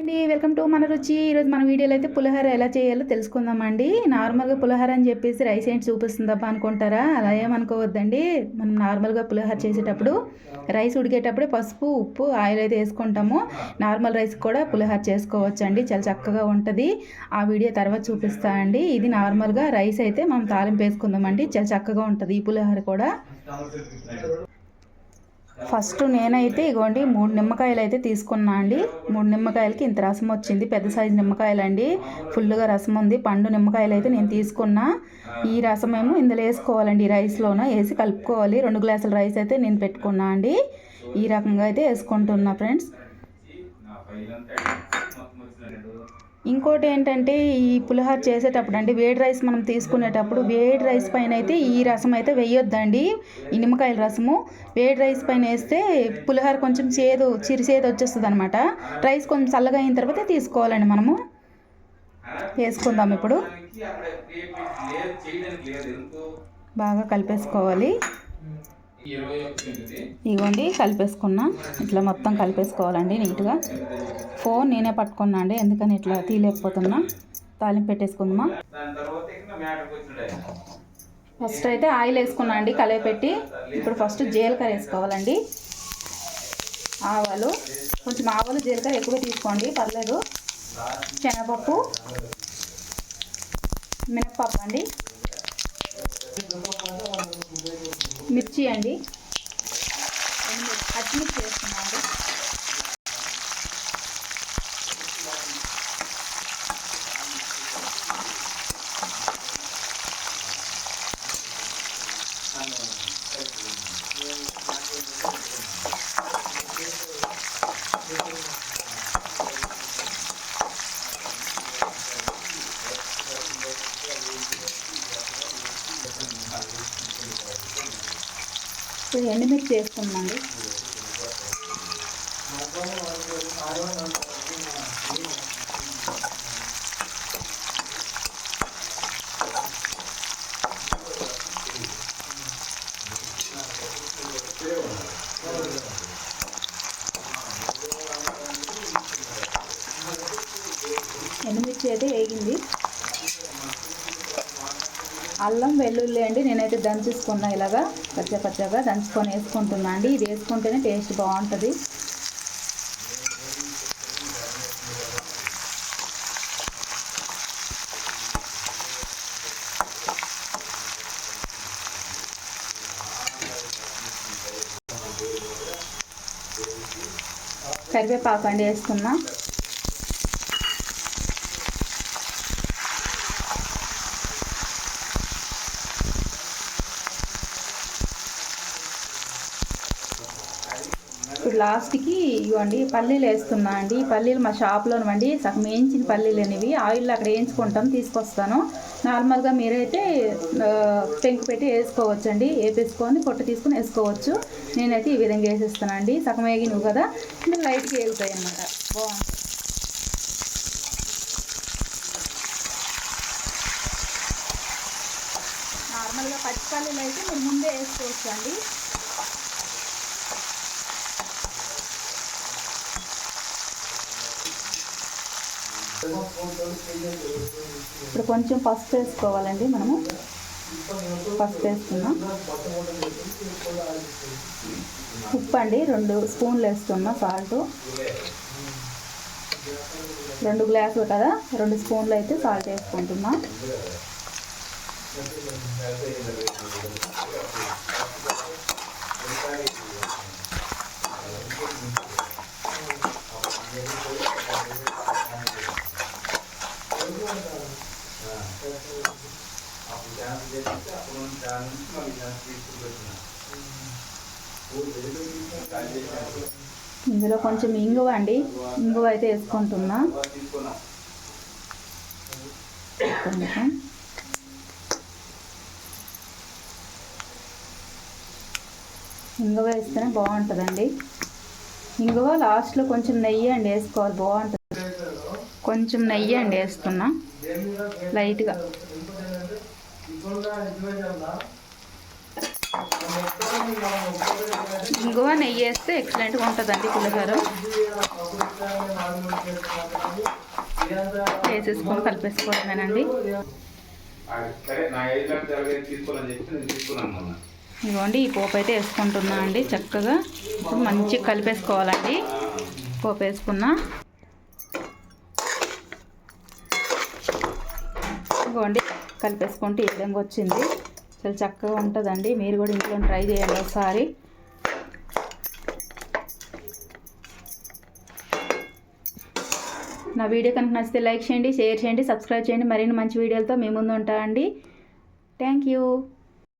అండి welcome to మన రుచి. ఈరోజు మన వీడియోలో అయితే పులిహోర ఎలా చేయాలో తెలుసుకుందామండి. నార్మల్గా పులిహోర అని చెప్పేసి రైస్ ఏంటి చూపిస్తుందబ్బా అనుకుంటారా? అలా ఏమనుకోవద్దండి. మనం నార్మల్గా పులిహోర చేసేటప్పుడు రైస్ ఉడికేటప్పుడే పసుపు ఉప్పు ఆయిల్ అయితే వేసుకుంటాము. నార్మల్ రైస్ కూడా పులిహోర చేసుకోవచ్చండి, చాలా చక్కగా ఉంటుంది. ఆ వీడియో తర్వాత చూపిస్తా అండి. ఇది నార్మల్గా రైస్ అయితే మనం తాలింపు వేసుకుందామండి, చాలా చక్కగా ఉంటుంది ఈ పులిహోర కూడా. ఫస్ట్ నేనైతే ఇగోండి 3 నిమ్మకాయలు అయితే తీసుకున్నా అండి. 3 నిమ్మకాయలకి ఇంత రసం వచ్చింది. పెద్ద సైజు నిమ్మకాయలు అండి, ఫుల్గా రసం ఉంది. పండు నిమ్మకాయలు అయితే నేను తీసుకున్నా. ఈ రసం ఏమో ఇందులో వేసుకోవాలండి, రైస్లోన వేసి కలుపుకోవాలి. 2 గ్లాసుల రైస్ అయితే నేను పెట్టుకున్నా అండి. ఈ రకంగా అయితే వేసుకుంటున్నా ఫ్రెండ్స్. ఇంకోటి ఏంటంటే ఈ పులిహోర చేసేటప్పుడు అండి, వేడి రైస్ మనం తీసుకునేటప్పుడు వేడి రైస్ పైన అయితే ఈ రసం అయితే వేయొద్దండి. ఈ నిమ్మకాయల రసము వేడి రైస్ పైన వేస్తే పులిహోర కొంచెం చిరిసేది వచ్చేస్తుంది అనమాట. రైస్ కొంచెం చల్లగా అయిన తర్వాత తీసుకోవాలండి మనము. వేసుకుందాం ఇప్పుడు. బాగా కలిపేసుకోవాలి. ఇగోండి కలిపేసుకున్నా. ఇట్లా మొత్తం కలిపేసుకోవాలండి నీట్గా. ఫోన్ నేనే పట్టుకున్నా అండి, ఎందుకని ఇట్లా తీయలేకపోతున్నా. తాలింపు పెట్టేసుకుందామా. ఫస్ట్ అయితే ఆయిల్ వేసుకున్నా అండి కలిపెట్టి. ఇప్పుడు ఫస్ట్ జీలకర్ర వేసుకోవాలండి. ఆవాలు, కొంచెం ఆవాలు జీలకర్ర ఎక్కువ తీసుకోండి, పర్లేదు. శనగపప్పు, మినప్పప్పు అండి, మిర్చి అండి, పచ్చిమిర్చి వేసుకున్నాం అండి. ఇప్పుడు ఎండుమిర్చి వేసుకున్నామండి. ఎండుమిర్చి అయితే వేగింది. అల్లం వెల్లుల్లి అండి నేనైతే దంచుకున్నా, ఇలాగా పచ్చగా దంచుకొని వేసుకుంటున్నా అండి. ఇది వేసుకుంటేనే టేస్ట్ బాగుంటుంది. కరివేపాకు అండి వేసుకున్నా. ఇప్పుడు లాస్ట్కి ఇవ్వండి పల్లీలు వేస్తున్నా అండి. పల్లీలు మా షాప్లోనివ్వండి సగం వేయించిన పల్లీలు అనేవి ఆయిల్లో అక్కడ వేయించుకుంటాం, తీసుకొస్తాను. నార్మల్గా మీరైతే పెంకు పెట్టి వేసుకోవచ్చు అండి, వేపేసుకొని పొట్టు తీసుకొని వేసుకోవచ్చు. నేనైతే ఈ విధంగా వేసేస్తాను అండి. సగం వేగినవి కదా, మీరు లైట్గా వేగుతాయి అన్నమాట, బాగుంటుంది. నార్మల్గా పచ్చి పల్లీలు అయితే మీరు ముందే వేసుకోవచ్చు అండి. ఇప్పుడు కొంచెం పసుపు వేసుకోవాలండి మనము. పసుపు వేసుకున్నాం. ఉప్పు అండి 2 స్పూన్లు వేస్తున్నా. సాల్ట్ 2 గ్లాసులు కదా, 2 స్పూన్లు అయితే సాల్ట్ వేసుకుంటున్నా. ఇందులో కొంచెం ఇంగువ అండి, ఇంగువ అయితే వేసుకుంటున్నా. ఇంగువ వేస్తేనే బాగుంటుందండి. ఇంగువ లాస్ట్లో కొంచెం నెయ్యి అండి వేసుకోవాలి, బాగుంటుంది. కొంచెం నెయ్యి అండి వేస్తున్నా లైట్గా. ఇంగువ నెయ్యి వేస్తే ఎక్సలెంట్గా ఉంటుందండి పులిహోర. వేసేసుకొని కలిపేసుకోవడమేనండి. ఇదిగోండి ఈ పోపు అయితే వేసుకుంటున్నా అండి. చక్కగా ఇప్పుడు మంచిగా కలిపేసుకోవాలండి. పోపు వేసుకున్నా. ఇదిగోండి కలిపేసుకుంటే ఈ విధంగా వచ్చింది. చాలా చక్కగా ఉంటుందండి. మీరు కూడా ఇంట్లో ట్రై చేయండి ఒకసారి. నా వీడియో కనుక నచ్చితే లైక్ చేయండి, షేర్ చేయండి, సబ్స్క్రైబ్ చేయండి. మరిన్ని మంచి వీడియోలతో మీ ముందు ఉంటానండి. Thank you.